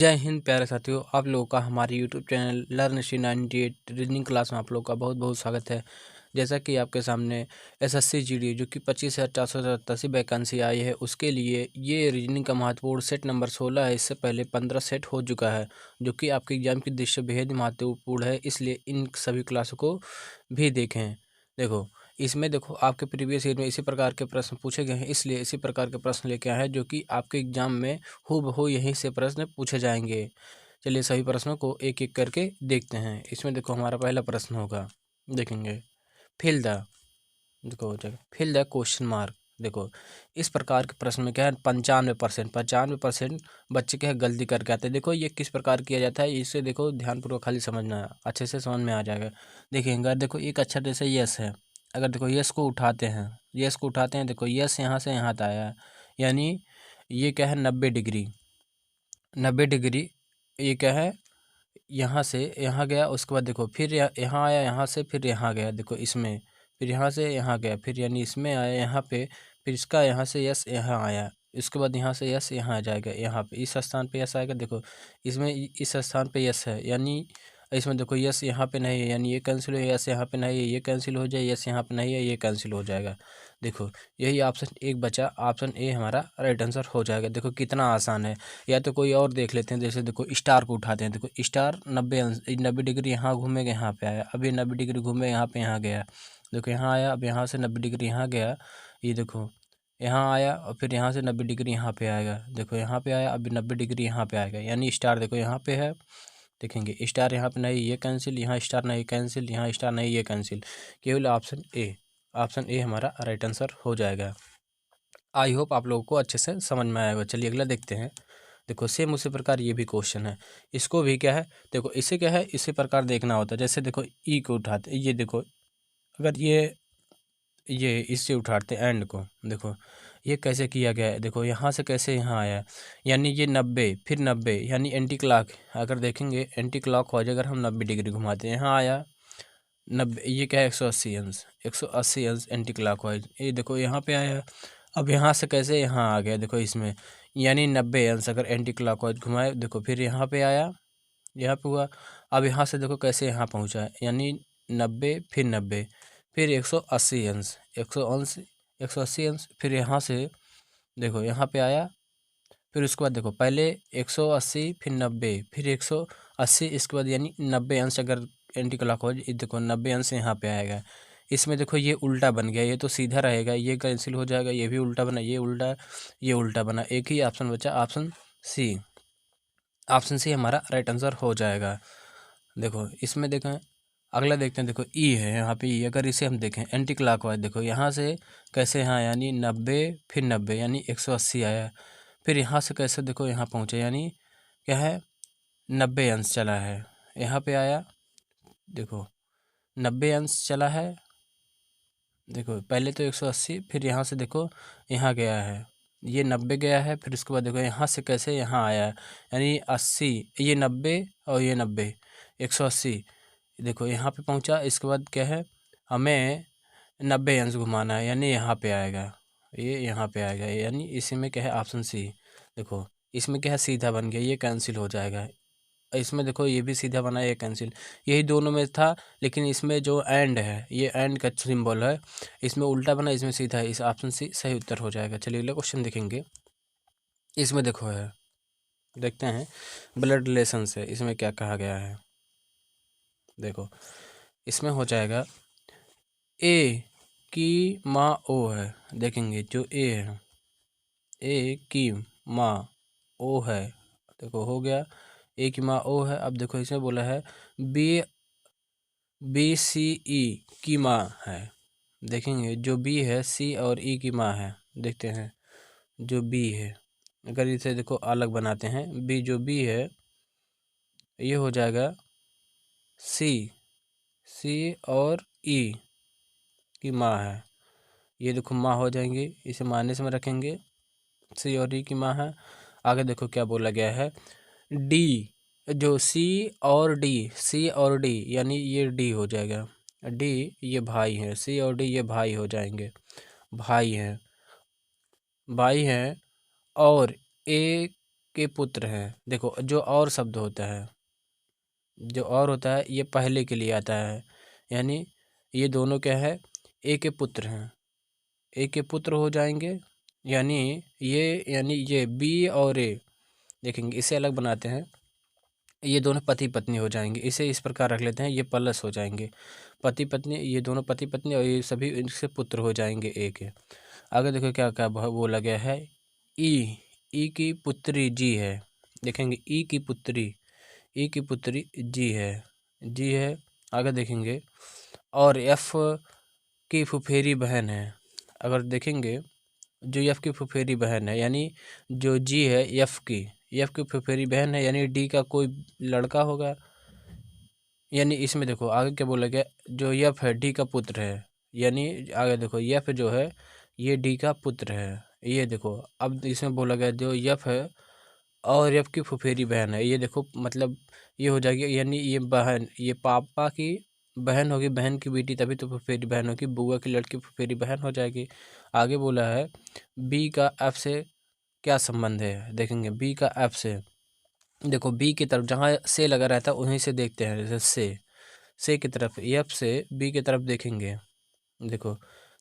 जय हिंद प्यारे साथियों, आप लोगों का हमारे YouTube channel learn C 98 reasoning class में आप लोगों का बहुत बहुत स्वागत है। जैसा कि आपके सामने एसएससी जीडी जो कि 25,487 वैकेंसी आई है, उसके लिए ये रीजनिंग का महत्वपूर्ण सेट नंबर 16 है। इससे पहले 15 सेट हो चुका है, जो कि आपके एग्जाम की दृष्टि से बेहद महत्वपूर्ण है, इसलिए इन सभी क्लासों को भी देखें। देखो, इसमें देखो आपके प्रीवियस ईयर में इसी प्रकार के प्रश्न पूछे गए हैं, इसलिए इसी प्रकार के प्रश्न लेके आए हैं जो कि आपके एग्जाम में हूबहू यहीं से प्रश्न पूछे जाएंगे। चलिए सभी प्रश्नों को एक एक करके देखते हैं। इसमें देखो हमारा पहला प्रश्न होगा, देखेंगे फिल द, देखो हो जाएगा फिल द क्वेश्चन मार्क। देखो इस प्रकार के प्रश्न में क्या है, 95% बच्चे क्या है गलती करके आते हैं। देखो ये किस प्रकार किया जाता है, इसे देखो ध्यानपूर्वक खाली समझना है, अच्छे से समझ में आ जाएगा। देखिए अगर देखो एक अक्षर जैसे यस है, अगर देखो यस को उठाते हैं, देखो यस यहाँ से यहाँ तक आया, यानी ये क्या है 90 डिग्री। 90 डिग्री ये क्या है, यहाँ से यहाँ गया, उसके बाद देखो फिर यहाँ आया, यहाँ से फिर यहाँ गया, देखो इसमें फिर यहाँ से यहाँ गया, फिर यानी इसमें आया यहाँ पे, फिर इसका यहाँ से यस यहाँ आया, इसके बाद यहाँ से यस यहाँ आ जाएगा, यहाँ पे इस स्थान पे यस आएगा। देखो इसमें इस स्थान पे यस है, यानी इसमें देखो यस यहाँ पे नहीं है, यानी ये कैंसिल हो, यस यहाँ पे नहीं है, ये कैंसिल हो जाए, यस यहाँ पे नहीं है, ये कैंसिल हो जाएगा। देखो यही ऑप्शन एक बचा, ऑप्शन ए हमारा राइट आंसर हो जाएगा। देखो कितना आसान है। या तो कोई और देख लेते हैं, जैसे देखो स्टार को उठाते हैं, देखो स्टार 90 डिग्री यहाँ घूमेगा, यहाँ पे आया, अब ये 90 डिग्री घूमे यहाँ पे, यहाँ गया, देखो यहाँ आया, अब यहाँ से 90 डिग्री यहाँ गया, ये देखो यहाँ आया और फिर यहाँ से 90 डिग्री यहाँ पे आएगा, देखो यहाँ पे आया, अब 90 डिग्री यहाँ पे आएगा, यानी स्टार देखो यहाँ पे है, देखेंगे स्टार यहाँ पे नहीं, ये कैंसिल, यहाँ स्टार नहीं कैंसिल, यहाँ स्टार नहीं, ये कैंसिल, केवल ऑप्शन ए हमारा राइट आंसर हो जाएगा। आई होप आप लोगों को अच्छे से समझ में आएगा। चलिए अगला देखते हैं। देखो सेम उसी प्रकार ये भी क्वेश्चन है, इसको भी क्या है, देखो इसे क्या है इसी प्रकार देखना होता है। जैसे देखो ई को उठाते, ये देखो अगर ये इससे उठाते एंड को, देखो ये कैसे किया गया है, देखो यहाँ से कैसे यहाँ आया, यानी ये 90 फिर 90, यानी एंटी क्लॉक, अगर देखेंगे एंटी क्लॉक हो जाए, अगर हम 90 डिग्री घुमाते हैं, यहाँ आया 90, ये क्या है 180 अंश, 180 अंश एंटी क्लॉक वाइज, ये देखो यहाँ पे आया, अब यहाँ से कैसे यहाँ आ गया, देखो इसमें यानी 90 अंश अगर एंटी क्लॉक वाइज घुमाए, देखो फिर यहाँ पे आया, यहाँ पे हुआ, अब यहाँ से देखो कैसे यहाँ पहुँचा, यानी 90 फिर 90 फिर 180 अंश, 180 अंश, फिर यहाँ से देखो यहाँ पे आया, फिर उसके बाद देखो पहले 180 फिर 90 फिर 180, इसके बाद यानी 90 अंश अगर एंटी क्लॉकवाइज, देखो 90 अंश यहाँ पे आएगा। इसमें देखो ये उल्टा बन गया, ये तो सीधा रहेगा, ये कैंसिल हो जाएगा, ये भी उल्टा बना, ये उल्टा बना, एक ही ऑप्शन बचा, ऑप्शन सी हमारा राइट आंसर हो जाएगा। देखो इसमें देखें, अगला देखते हैं, देखो ई है यहाँ पे ई, अगर इसे हम देखें एंटी क्लॉकवाइज, देखो यहाँ से कैसे यहाँ, यानी 90 फिर 90, यानी 180 आया, फिर यहाँ से कैसे देखो यहाँ पहुँचे, यानी क्या है 90 अंश चला है, यहाँ पे आया, देखो 90 अंश चला है, देखो पहले तो 180, फिर यहाँ से देखो यहाँ गया है, ये 90 गया है, फिर उसके बाद देखो यहाँ से कैसे यहाँ आया है, यानी 80, ये 90 और ये 90, 180, देखो यहाँ पे पहुँचा, इसके बाद क्या है हमें 90 अंश घुमाना है, यानी यहाँ पे आएगा, ये यहाँ पे आएगा, यानी इसी में क्या है ऑप्शन सी। देखो इसमें क्या है सीधा बन गया, ये कैंसिल हो जाएगा, इसमें देखो ये भी सीधा बना, ये कैंसिल, यही दोनों में था, लेकिन इसमें जो एंड है, ये एंड का सिंबल है, इसमें उल्टा बना, इसमें सीधा है, इस ऑप्शन सी सही उत्तर हो जाएगा। चलिए अगला क्वेश्चन देखेंगे। इसमें देखो है, देखते हैं ब्लड रिलेशन से इसमें क्या कहा गया है। देखो इसमें हो जाएगा ए की माँ ओ है, देखेंगे जो ए है, ए की माँ ओ है, देखो हो गया, ए की माँ ओ है। अब देखो इसमें बोला है बी सी ई की माँ है, देखेंगे जो बी है सी और ई की माँ है, देखते हैं जो बी है, अगर इसे देखो अलग बनाते हैं, बी है ये हो जाएगा सी और ई की माँ है, ये देखो माँ हो जाएंगे, इसे माइनस में रखेंगे, सी और ई की माँ है। आगे देखो क्या बोला गया है, डी जो सी और डी यानी ये डी हो जाएगा, डी ये भाई है, सी और डी ये भाई हो जाएंगे, भाई हैं, और ए के पुत्र हैं। देखो जो और शब्द होता है, जो और होता है ये पहले के लिए आता है, यानी ये दोनों क्या है, ए के पुत्र हैं, ए के पुत्र हो जाएंगे। यानी ये बी और ए, देखेंगे इसे अलग बनाते हैं, ये दोनों पति पत्नी हो जाएंगे। इसे इस प्रकार रख लेते हैं, ये प्लस हो जाएंगे, पति पत्नी, ये दोनों पति पत्नी और ये सभी इनसे पुत्र हो जाएंगे ए के। आगे देखो क्या क्या बोला गया है, ई, ई की पुत्री जी है। देखेंगे ई की पुत्री, ई की पुत्री जी है, जी है। आगे देखेंगे और एफ की फुफेरी बहन है। अगर देखेंगे जो एफ की फुफेरी बहन है, यानी जो जी है एफ की फुफेरी बहन है, यानी डी का कोई लड़का होगा। यानी इसमें देखो आगे क्या बोला गया, जो एफ है डी का पुत्र है, यानी आगे देखो एफ जो है ये डी का पुत्र है। ये देखो अब इसमें बोला गया जो एफ है और एफ की फुफेरी बहन है, ये देखो मतलब ये हो जाएगी, यानी ये बहन, ये पापा की बहन होगी, बहन की बेटी, तभी तो फुफेरी बहन होगी, बुआ की लड़की फुफेरी बहन हो जाएगी। आगे बोला है बी का एफ से क्या संबंध है, देखेंगे बी का एफ से, देखो बी की तरफ जहाँ से लगा रहता है उन्हीं से देखते हैं, जैसे से की तरफ, एफ से बी की तरफ देखेंगे। देखो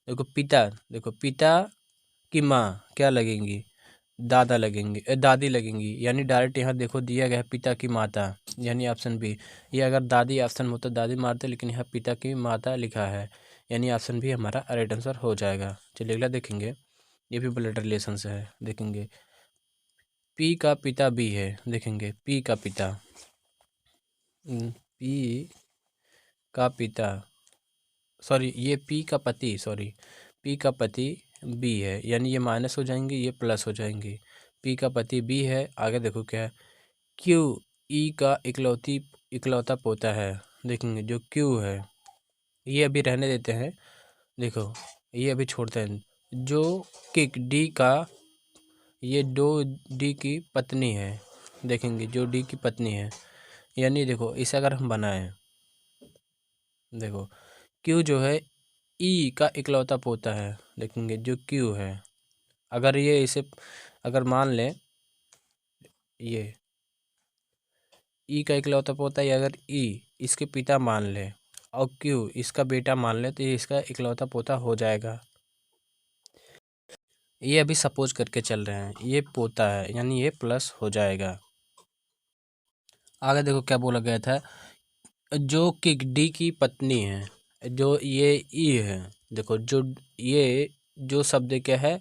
देखो पिता, देखो पिता की माँ क्या लगेंगी, दादा लगेंगे, दादी लगेंगी, यानी डायरेक्ट यहाँ देखो दिया गया है पिता की माता, यानी ऑप्शन बी। ये अगर दादी ऑप्शन में होता दादी मारते, लेकिन यहाँ पिता की माता लिखा है, यानी ऑप्शन बी हमारा राइट आंसर हो जाएगा। चलिए अगला देखेंगे, ये भी ब्लड रिलेशन से है। देखेंगे पी का पिता बी है, देखेंगे पी का पिता, पी का पिता, सॉरी ये पी का पति, सॉरी पी का पति बी है, यानी ये माइनस हो जाएंगे, ये प्लस हो जाएंगे। पी का पति बी है। आगे देखो क्या है, क्यू ई का इकलौता पोता है। देखेंगे जो क्यू है ये अभी रहने देते हैं, देखो ये अभी छोड़ते हैं। जो किक डी का, ये दो डी की पत्नी है, देखेंगे जो डी की पत्नी है, यानी देखो इसे अगर हम बनाएं, देखो क्यू जो है ई का इकलौता पोता है, देखेंगे जो क्यू है, अगर ये इसे अगर मान लें ये ई का इकलौता पोता है, अगर ई इसके पिता मान ले और क्यू इसका बेटा मान ले, तो ये इसका इकलौता पोता हो जाएगा। ये अभी सपोज करके चल रहे हैं, ये पोता है यानी ये प्लस हो जाएगा। आगे देखो क्या बोला गया था, जो कि डी की पत्नी है, जो ये ई है, देखो जो ये जो शब्द क्या है,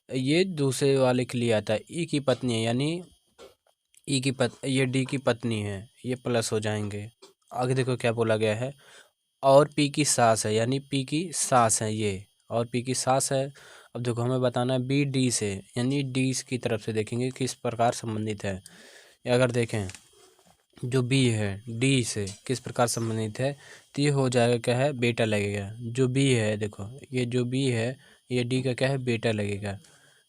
ये दूसरे वाले के लिए आता है, ई की पत्नी है, यानी ये डी की पत्नी है, ये प्लस हो जाएंगे। आगे देखो क्या बोला गया है, और पी की सास है, यानी पी की सास है ये, और पी की सास है। अब देखो हमें बताना है बी डी से, यानी डी की तरफ से देखेंगे किस प्रकार संबंधित है। अगर देखें जो बी है डी से किस प्रकार संबंधित है, तो ये हो जाएगा क्या है, बेटा लगेगा। जो बी है देखो ये जो बी है ये डी का क्या है, बेटा लगेगा,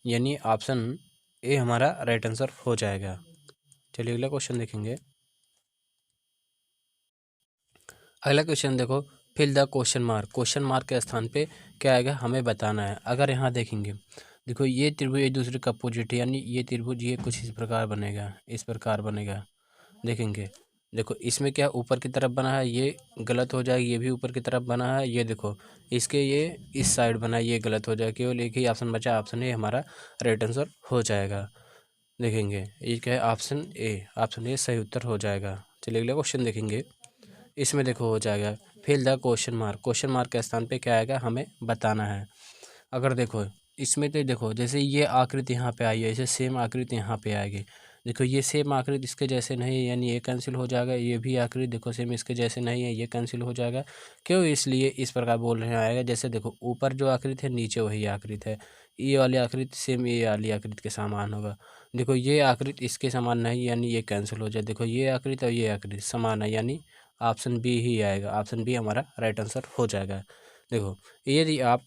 यानी ऑप्शन ए हमारा राइट आंसर हो जाएगा। चलिए अगला क्वेश्चन देखेंगे। अगला क्वेश्चन देखो, फिल द क्वेश्चन मार्क के स्थान पे क्या आएगा हमें बताना है। अगर यहाँ देखेंगे देखो ये त्रिभुज एक दूसरे का अपोजिट है, यानी ये त्रिभुज ये कुछ इस प्रकार बनेगा, इस प्रकार बनेगा। देखेंगे देखो इसमें क्या ऊपर की तरफ बना है, ये गलत हो जाएगा, ये भी ऊपर की तरफ बना है, ये देखो इसके ये इस साइड बना है, ये गलत हो जाएगा। केवल एक ही ऑप्शन बचा, ऑप्शन ए हमारा राइट आंसर हो जाएगा। देखेंगे ये क्या है, ऑप्शन ए सही उत्तर हो जाएगा। चलिए अगला क्वेश्चन देखेंगे। इसमें देखो हो जाएगा फिल द क्वेश्चन मार्क के स्थान पे क्या आएगा हमें बताना है। अगर देखो इसमें तो देखो जैसे ये आकृति यहाँ पे आई है, ऐसे सेम आकृति यहाँ पे आएगी। देखो ये सेम आकृति इसके जैसे नहीं है, यानी ये कैंसिल हो जाएगा। ये भी आकृति देखो सेम इसके जैसे नहीं है, ये कैंसिल हो जाएगा। क्यों, इसलिए इस प्रकार बोल रहे हैं आएगा। जैसे देखो ऊपर जो आकृति है नीचे वही आकृति है, ये वाली आकृति सेम ये वाली आकृति के समान होगा। देखो ये आकृति इसके समान नहीं, यानी ये कैंसिल हो जाए। देखो ये आकृति और ये आकृति समान है, यानी ऑप्शन बी ही आएगा। ऑप्शन बी हमारा राइट आंसर हो जाएगा। देखो यदि आप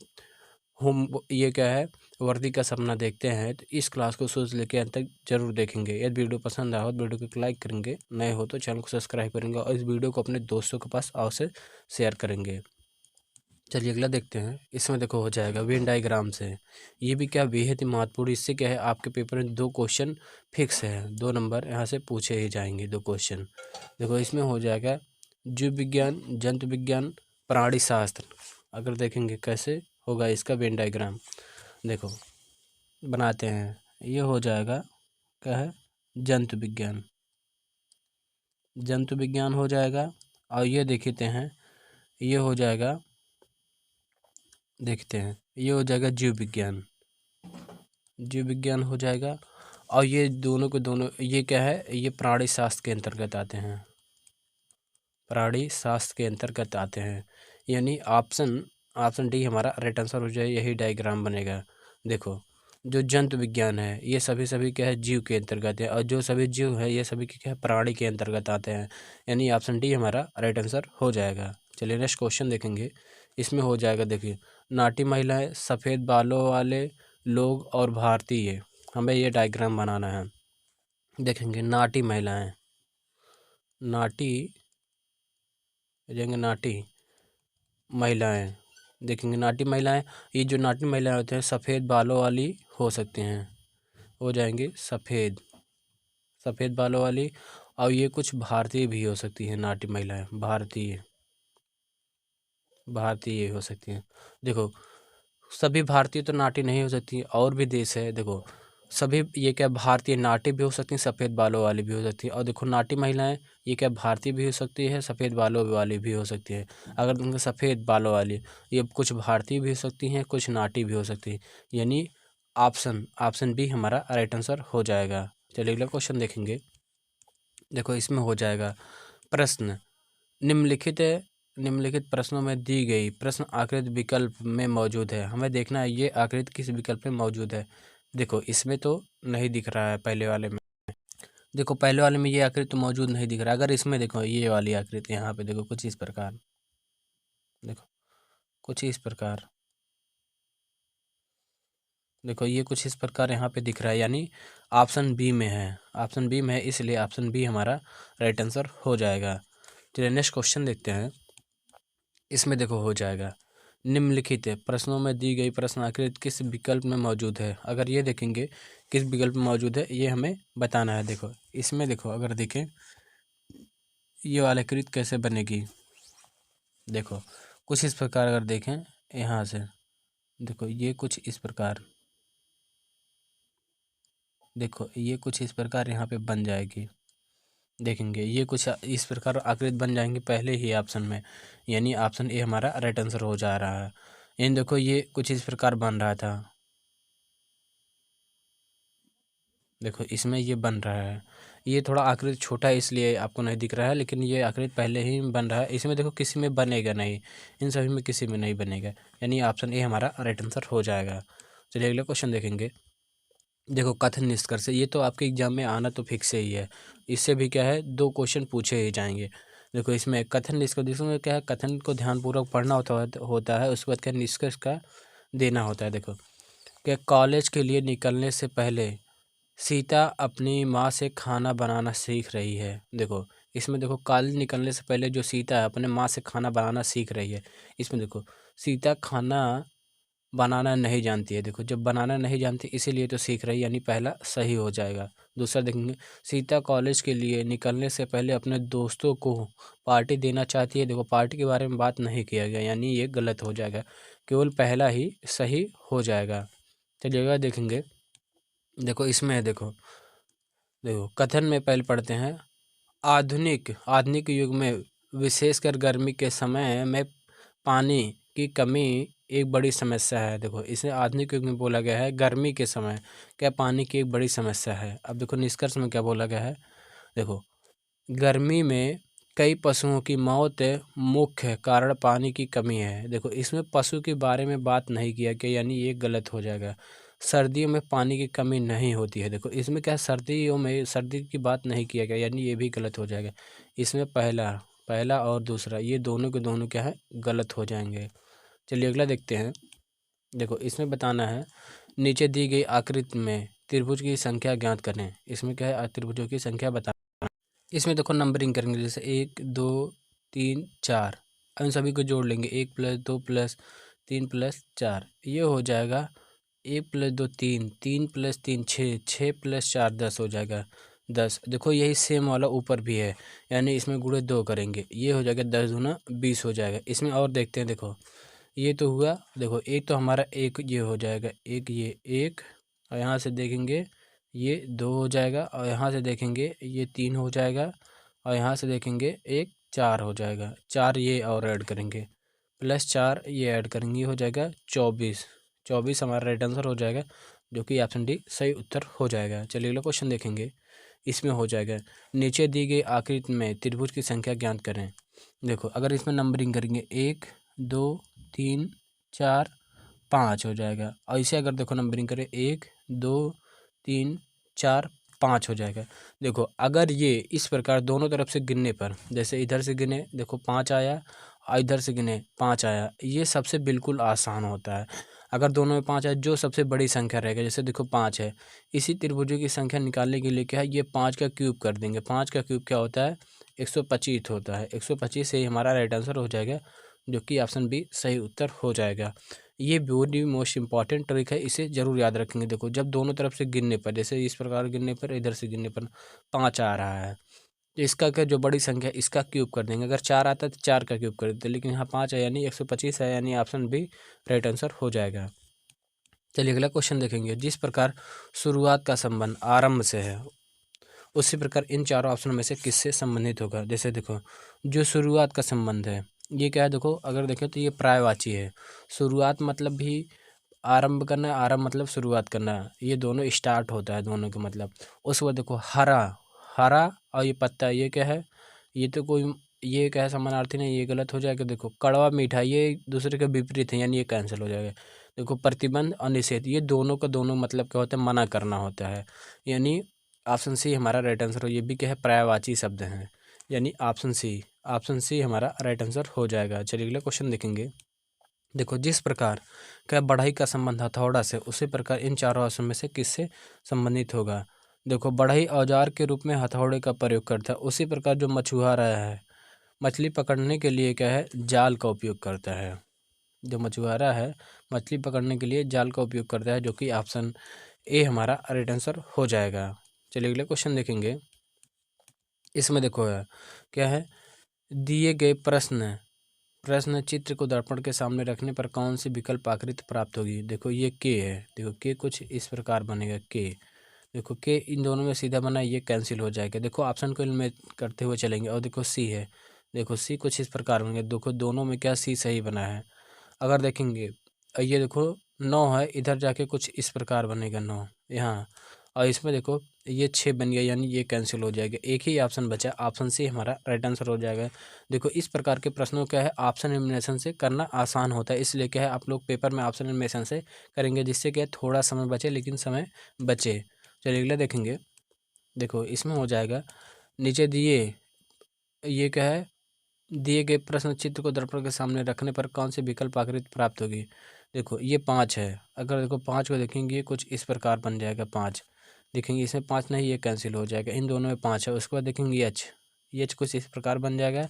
ये क्या है वर्दी का सपना देखते हैं तो इस क्लास को शुरू से लेकर अंत तक जरूर देखेंगे। यदि वीडियो पसंद आया हो तो वीडियो को लाइक करेंगे, नए हो तो चैनल को सब्सक्राइब करेंगे और इस वीडियो को अपने दोस्तों के पास अवश्य शेयर करेंगे। चलिए अगला देखते हैं। इसमें देखो हो जाएगा वेन डायग्राम से। ये भी क्या बेहद ही महत्वपूर्ण, इससे क्या है आपके पेपर में 2 क्वेश्चन फिक्स है, 2 नंबर यहाँ से पूछे ही जाएंगे 2 क्वेश्चन। देखो इसमें हो जाएगा जीव विज्ञान, जंतु विज्ञान, प्राणी शास्त्र। अगर देखेंगे कैसे होगा इसका वेन डायग्राम, देखो बनाते हैं। ये हो जाएगा क्या है, जंतु विज्ञान, जंतु विज्ञान हो जाएगा। और ये देखते हैं, ये हो जाएगा, देखते हैं ये हो जाएगा जीव विज्ञान, जीव विज्ञान हो जाएगा। और ये दोनों के दोनों ये क्या है, ये प्राणी शास्त्र के अंतर्गत आते हैं, प्राणी शास्त्र के अंतर्गत आते हैं। यानी ऑप्शन ऑप्शन डी हमारा राइट आंसर हो जाए, यही डायग्राम बनेगा। देखो जो जंतु विज्ञान है ये सभी क्या है, जीव के अंतर्गत है, और जो सभी जीव है ये सभी क्या है, प्राणी के अंतर्गत आते हैं। यानी ऑप्शन डी हमारा राइट आंसर हो जाएगा। चलिए नेक्स्ट क्वेश्चन देखेंगे। इसमें हो जाएगा, देखिए नाटी महिलाएं, सफ़ेद बालों वाले लोग और भारतीय, हमें ये डायग्राम बनाना है। देखेंगे नाटी महिलाएं, नाटी देखेंगे, नाटी महिलाएं, देखेंगे नाटी महिलाएं। ये जो नाटी महिलाएं होते हैं सफ़ेद बालों वाली हो सकती हैं, हो जाएंगे सफ़ेद, सफ़ेद बालों वाली। और ये कुछ भारतीय भी हो सकती हैं, नाटी महिलाएं भारतीय, भारतीय हो सकती हैं। देखो सभी भारतीय तो नाटी नहीं हो सकती, और भी देश है। देखो सभी ये क्या भारतीय नाटी भी हो सकती हैं, सफ़ेद बालों वाली भी हो सकती है। और देखो नाटी महिलाएं ये क्या भारतीय भी हो सकती है, सफ़ेद बालों वाली भी हो सकती है। अगर उनके सफ़ेद बालों वाली, ये कुछ भारतीय भी हो सकती हैं, कुछ नाटी भी हो सकती है। यानी ऑप्शन ऑप्शन बी हमारा राइट आंसर हो जाएगा। चलिए अगला क्वेश्चन देखेंगे। देखो इसमें हो जाएगा प्रश्न, निम्नलिखित निम्नलिखित प्रश्नों में दी गई प्रश्न आकृति विकल्प में मौजूद है। हमें देखना है ये आकृति किस विकल्प में मौजूद है। देखो इसमें तो नहीं दिख रहा है, पहले वाले में देखो, पहले वाले में ये आकृति तो मौजूद नहीं दिख रहा। अगर इसमें देखो ये वाली आकृति यहाँ पे देखो कुछ इस प्रकार, देखो कुछ इस प्रकार, देखो ये कुछ इस प्रकार यहाँ पे दिख रहा है। यानी ऑप्शन बी में है, ऑप्शन बी में है, इसलिए ऑप्शन बी हमारा राइट आंसर हो जाएगा। चलिए नेक्स्ट क्वेश्चन देखते हैं। इसमें देखो हो जाएगा, निम्नलिखित प्रश्नों में दी गई प्रश्न आकृति किस विकल्प में मौजूद है। अगर ये देखेंगे किस विकल्प में मौजूद है ये हमें बताना है। देखो इसमें देखो अगर देखें ये वाली आकृति कैसे बनेगी, देखो कुछ इस प्रकार अगर देखें यहाँ से, देखो ये कुछ इस प्रकार, देखो ये कुछ इस प्रकार यहाँ पे बन जाएगी। देखेंगे ये कुछ इस प्रकार आकृति बन जाएंगे पहले ही ऑप्शन में। यानी ऑप्शन ए हमारा राइट आंसर हो जा रहा है। इन देखो ये कुछ इस प्रकार बन रहा था, देखो इसमें ये बन रहा है। ये थोड़ा आकृति छोटा है इसलिए आपको नहीं दिख रहा है, लेकिन ये आकृति पहले ही बन रहा है। इसमें देखो किसी में बनेगा नहीं, इन सभी में किसी में नहीं बनेगा। यानी ऑप्शन ए हमारा राइट आंसर हो जाएगा। चलिए अगला क्वेश्चन देखेंगे। देखो कथन निष्कर्ष, ये तो आपके एग्जाम में आना तो फिक्स ही है। इससे भी क्या है 2 क्वेश्चन पूछे ही जाएंगे। देखो इसमें कथन निष्कर्ष, इसमें क्या है कथन को ध्यानपूर्वक पढ़ना होता है, उसके बाद क्या निष्कर्ष का देना होता है। देखो क्या कॉलेज के लिए निकलने से पहले सीता अपनी माँ से खाना बनाना सीख रही है। देखो इसमें देखो कॉलेज निकलने से पहले जो सीता है अपने माँ से खाना बनाना सीख रही है। इसमें देखो सीता खाना बनाना नहीं जानती है। देखो जब बनाना नहीं जानती इसीलिए तो सीख रही है, यानी पहला सही हो जाएगा। दूसरा देखेंगे, सीता कॉलेज के लिए निकलने से पहले अपने दोस्तों को पार्टी देना चाहती है। देखो पार्टी के बारे में बात नहीं किया गया, यानी ये गलत हो जाएगा, केवल पहला ही सही हो जाएगा। चलिएगा देखेंगे, देखो इसमें है, देखो देखो कथन में पहले पढ़ते हैं, आधुनिक आधुनिक युग में विशेषकर गर्मी के समय में पानी की कमी एक बड़ी समस्या है। देखो इसे आधुनिक युग में बोला गया है, गर्मी के समय क्या पानी की एक बड़ी समस्या है। अब देखो निष्कर्ष में क्या बोला गया है, देखो गर्मी में कई पशुओं की मौत मुख्य कारण पानी की कमी है। देखो इसमें पशु के बारे में बात नहीं किया गया, यानी ये गलत हो जाएगा। सर्दियों में पानी की कमी नहीं होती है। देखो इसमें क्या है, सर्दियों में सर्दी की बात नहीं किया गया, यानी ये भी गलत हो जाएगा। इसमें पहला पहला और दूसरा ये दोनों के दोनों क्या है, गलत हो जाएंगे। चलिए अगला देखते हैं। देखो इसमें बताना है, नीचे दी गई आकृति में त्रिभुज की संख्या ज्ञात करें। इसमें क्या है, त्रिभुजों की संख्या बताना। इसमें देखो नंबरिंग करेंगे, जैसे 1 2 3 4। इन सभी को जोड़ लेंगे, 1 + 2 + 3 + 4, ये हो जाएगा 1 + 2 3, 3 + 3 6, 6 + 4 10 हो जाएगा 10। देखो यही सेम वाला ऊपर भी है, यानी इसमें गुणे 2 करेंगे, ये हो जाएगा 10 दूना 20 हो जाएगा। इसमें और देखते हैं, देखो ये तो हुआ, देखो एक तो हमारा एक ये हो जाएगा, एक ये एक, और यहाँ से देखेंगे ये 2 हो जाएगा, और यहाँ से देखेंगे ये 3 हो जाएगा, और यहाँ से देखेंगे एक 4 हो जाएगा, 4 ये और ऐड करेंगे, +4 ये ऐड करेंगे, हो जाएगा 24। 24 हमारा राइट आंसर हो जाएगा, जो कि ऑप्शन डी सही उत्तर हो जाएगा। चलिए अगला क्वेश्चन देखेंगे, इसमें हो जाएगा नीचे दी गई आकृति में त्रिभुज की संख्या ज्ञात करें। देखो अगर इसमें नंबरिंग करेंगे 1 2 3 4 5 हो जाएगा, और इसे अगर देखो नंबरिंग करें 1 2 3 4 5 हो जाएगा। देखो अगर ये इस प्रकार दोनों तरफ से गिनने पर, जैसे इधर से गिने देखो 5 आया, और इधर से गिने 5 आया, ये सबसे बिल्कुल आसान होता है। अगर दोनों में 5 आए, जो सबसे बड़ी संख्या रहेगा, जैसे देखो 5 है, इसी त्रिभुजों की संख्या निकालने के लिए क्या है, ये 5 का क्यूब कर देंगे। 5 का क्यूब क्या होता है, 125 होता है। 125 से ही हमारा राइट आंसर हो जाएगा, जो कि ऑप्शन बी सही उत्तर हो जाएगा। ये वेरी मोस्ट इंपॉर्टेंट ट्रिक है, इसे जरूर याद रखेंगे। देखो जब दोनों तरफ से गिनने पर, जैसे इस प्रकार गिनने पर, इधर से गिनने पर 5 आ रहा है, तो इसका क्या, जो बड़ी संख्या है इसका क्यूब कर देंगे। अगर 4 आता है तो 4 का क्यूब कर देते, लेकिन यहाँ 5 है यानी 125 है, यानी ऑप्शन बी राइट आंसर हो जाएगा। चलिए अगला क्वेश्चन देखेंगे, जिस प्रकार शुरुआत का संबंध आरंभ से है, उसी प्रकार इन चारों ऑप्शनों में से किससे संबंधित होगा। जैसे देखो जो शुरुआत का संबंध है, ये क्या है, देखो अगर देखें तो ये पर्यायवाची है। शुरुआत मतलब भी आरंभ करना, आरंभ मतलब शुरुआत करना, ये दोनों स्टार्ट होता है, दोनों के मतलब। उसके बाद देखो हरा, हरा और ये पत्ता, ये क्या है, ये तो कोई, ये क्या है, समानार्थी नहीं, ये गलत हो जाएगा। देखो कड़वा मीठा, ये दूसरे के विपरीत है, यानी ये कैंसिल हो जाएगा। देखो प्रतिबंध और निषेध, ये दोनों का दोनों मतलब क्या होता है, मना करना होता है, यानी ऑप्शन सी हमारा राइट आंसर हो। ये भी क्या है, पर्यायवाची शब्द हैं, यानी ऑप्शन सी, ऑप्शन सी हमारा राइट आंसर हो जाएगा। चलिए अगला क्वेश्चन देखेंगे। देखो जिस प्रकार का बढ़ई का संबंध हथौड़ा से, उसी प्रकार इन चारों ऑप्शन में से किससे संबंधित होगा। देखो बढ़ई औजार के रूप में हथौड़े का प्रयोग करता है, उसी प्रकार जो मछुआरा है, मछली पकड़ने के लिए क्या है, जाल का उपयोग करता है। जो मछुआरा है, मछली पकड़ने के लिए जाल का उपयोग करता है, जो कि ऑप्शन ए हमारा राइट आंसर हो जाएगा। चलिए अगले क्वेश्चन देखेंगे। इसमें देखो है क्या है, दिए गए प्रश्न चित्र को दर्पण के सामने रखने पर कौन सी विकल्प आकृति प्राप्त होगी। देखो ये के है, देखो के कुछ इस प्रकार बनेगा के, देखो के इन दोनों में सीधा बना, ये कैंसिल हो जाएगा। देखो ऑप्शन को इनमें करते हुए चलेंगे, और देखो सी है, देखो सी कुछ इस प्रकार बनेगा। देखो दोनों में क्या सी सही बना है। अगर देखेंगे ये देखो 9 है, इधर जाके कुछ इस प्रकार बनेगा 9 यहाँ, और इसमें देखो ये 6 बन गया, यानी ये कैंसिल हो जाएगा। एक ही ऑप्शन बचा, ऑप्शन सी हमारा राइट आंसर हो जाएगा। देखो इस प्रकार के प्रश्नों क्या है, ऑप्शन एलिमिनेशन से करना आसान होता है, इसलिए क्या है आप लोग पेपर में ऑप्शन एलिमिनेशन से करेंगे, जिससे क्या थोड़ा समय बचे, लेकिन समय बचे। चलिए अगला देखेंगे। देखो इसमें हो जाएगा, नीचे दिए, ये क्या है, दिए गए प्रश्न चित्र को दर्पण के सामने रखने पर कौन सी विकल्प आकृति प्राप्त होगी। देखो ये 5 है, अगर देखो 5 को देखेंगे कुछ इस प्रकार बन जाएगा 5, देखेंगे इसमें 5 नहीं, ये कैंसिल हो जाएगा, इन दोनों में 5 है। उसके बाद देखेंगे एच कुछ इस प्रकार बन जाएगा।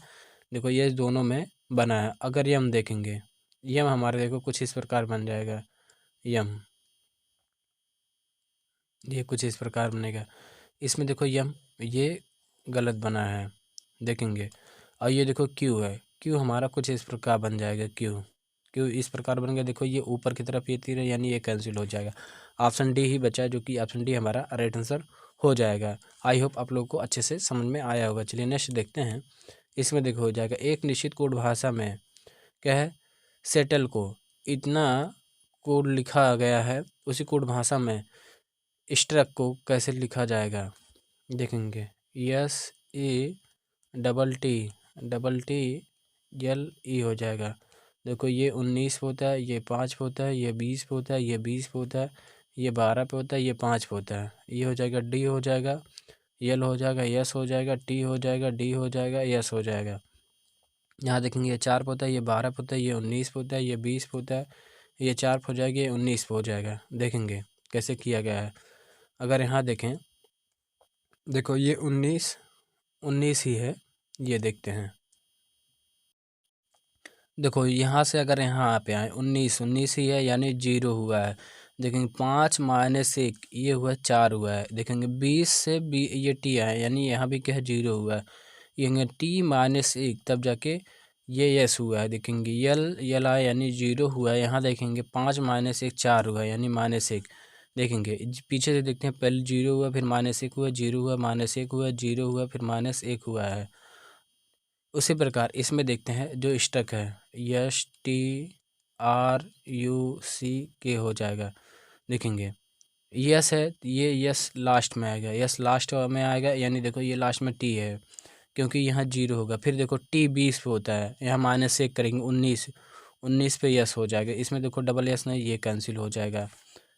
देखो ये दोनों में बना है। अगर यम देखेंगे, यम हमारे देखो कुछ इस प्रकार बन जाएगा, यम, ये कुछ इस प्रकार बनेगा। इसमें देखो यम, ये गलत बना है, देखेंगे। और ये देखो क्यू है, क्यू हमारा कुछ इस प्रकार बन जाएगा, क्यू, क्यू इस प्रकार बन गया। देखो ये ऊपर की तरफ ये तीर है, यानी ये कैंसिल हो जाएगा। ऑप्शन डी ही बचा है, जो कि ऑप्शन डी हमारा राइट आंसर हो जाएगा। आई होप आप लोगों को अच्छे से समझ में आया होगा। चलिए नेक्स्ट देखते हैं। इसमें देखो हो जाएगा, एक निश्चित कोड भाषा में क्या है, सेटल को इतना कोड लिखा गया है, उसी कोड भाषा में स्ट्रक को कैसे लिखा जाएगा। देखेंगे SATTL E हो जाएगा। देखो ये 19 पे होता है, ये 5 पे होता है, ये 20 पे होता है, ये 20 पे होता है, ये 12 पे होता है, ये 5 पे होता है। ये हो जाएगा डी हो जाएगा, यल हो जाएगा, यस हो जाएगा, टी हो जाएगा, डी हो जाएगा, यस हो जाएगा। यहाँ देखेंगे ये 4 पे होता है, ये 12 पे होता है, ये 19 पे होता है, ये 20 पे होता है, ये 4 पे हो जाएगा, ये 19 पे हो जाएगा। देखेंगे कैसे किया गया है। अगर यहाँ देखें, देखो ये 19 ही है, ये देखते हैं। देखो यहाँ से अगर यहाँ पे आए 19 ही है यानी 0 हुआ है। देखेंगे 5 - 1 ये हुआ 4 हुआ है। देखेंगे 20 से ये टी आए यानी यहाँ भी क्या है 0 हुआ है। ये T - 1 तब जाके ये यस हुआ है। देखेंगे यल आया यानी 0 हुआ है। यहाँ देखेंगे 5 - 1 4 हुआ है यानी -1। देखेंगे पीछे से देखते हैं, पहले 0 हुआ फिर -1 हुआ, 0 हुआ -1 हुआ, 0 हुआ फिर -1 हुआ है। उसी प्रकार इसमें देखते हैं जो स्टक है STRUCK हो जाएगा। देखेंगे यस है, ये यस लास्ट में आएगा, यस लास्ट में आएगा यानी देखो ये लास्ट में टी है क्योंकि यहाँ 0 होगा। फिर देखो T 20 पे होता है, यहाँ -1 करेंगे 19 पे यस हो जाएगा। इसमें देखो डबल यस नहीं, ये कैंसिल हो जाएगा।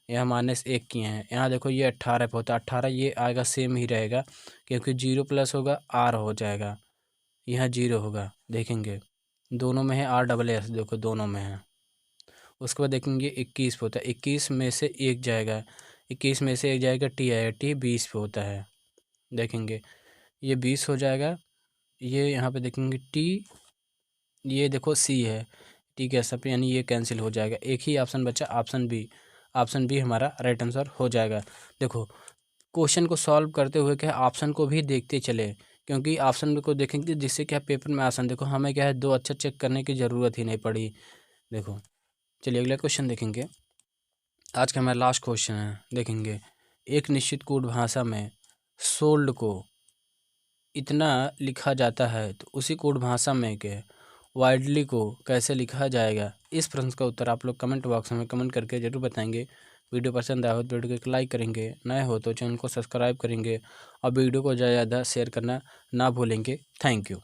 यहाँ -1 किए हैं। यहाँ देखो ये 18 पे होता है, 18 ये आएगा सेम ही रहेगा क्योंकि 0 प्लस होगा R हो जाएगा, यहाँ 0 होगा। देखेंगे दोनों में है RSS, देखो दोनों में है। उसके बाद देखेंगे 21 पे होता है, 21 में से 1 जाएगा, 21 में से 1 जाएगा T आएगा, T 20 पे होता है। देखेंगे ये 20 हो जाएगा। ये यहाँ पे देखेंगे T, ये देखो C है, T के सब यानी ये कैंसिल हो जाएगा। एक ही ऑप्शन बचा, ऑप्शन बी। ऑप्शन बी हमारा राइट आंसर हो जाएगा। देखो क्वेश्चन को सॉल्व करते हुए क्या ऑप्शन को भी देखते चले, क्योंकि ऑप्शन को देखेंगे जिससे क्या पेपर में आसान, देखो हमें क्या है 2 अक्षर चेक करने की ज़रूरत ही नहीं पड़ी। देखो चलिए अगला क्वेश्चन देखेंगे। आज का हमारा लास्ट क्वेश्चन है। देखेंगे एक निश्चित कोड भाषा में सोल्ड को इतना लिखा जाता है तो उसी कोड भाषा में के वाइडली को कैसे लिखा जाएगा। इस प्रश्न का उत्तर आप लोग कमेंट बॉक्स में कमेंट करके ज़रूर बताएंगे। वीडियो पसंद आया हो तो वीडियो को लाइक करेंगे, नए हो तो चैनल को सब्सक्राइब करेंगे और वीडियो को ज़्यादा से ज़्यादा शेयर करना ना भूलेंगे। Thank you.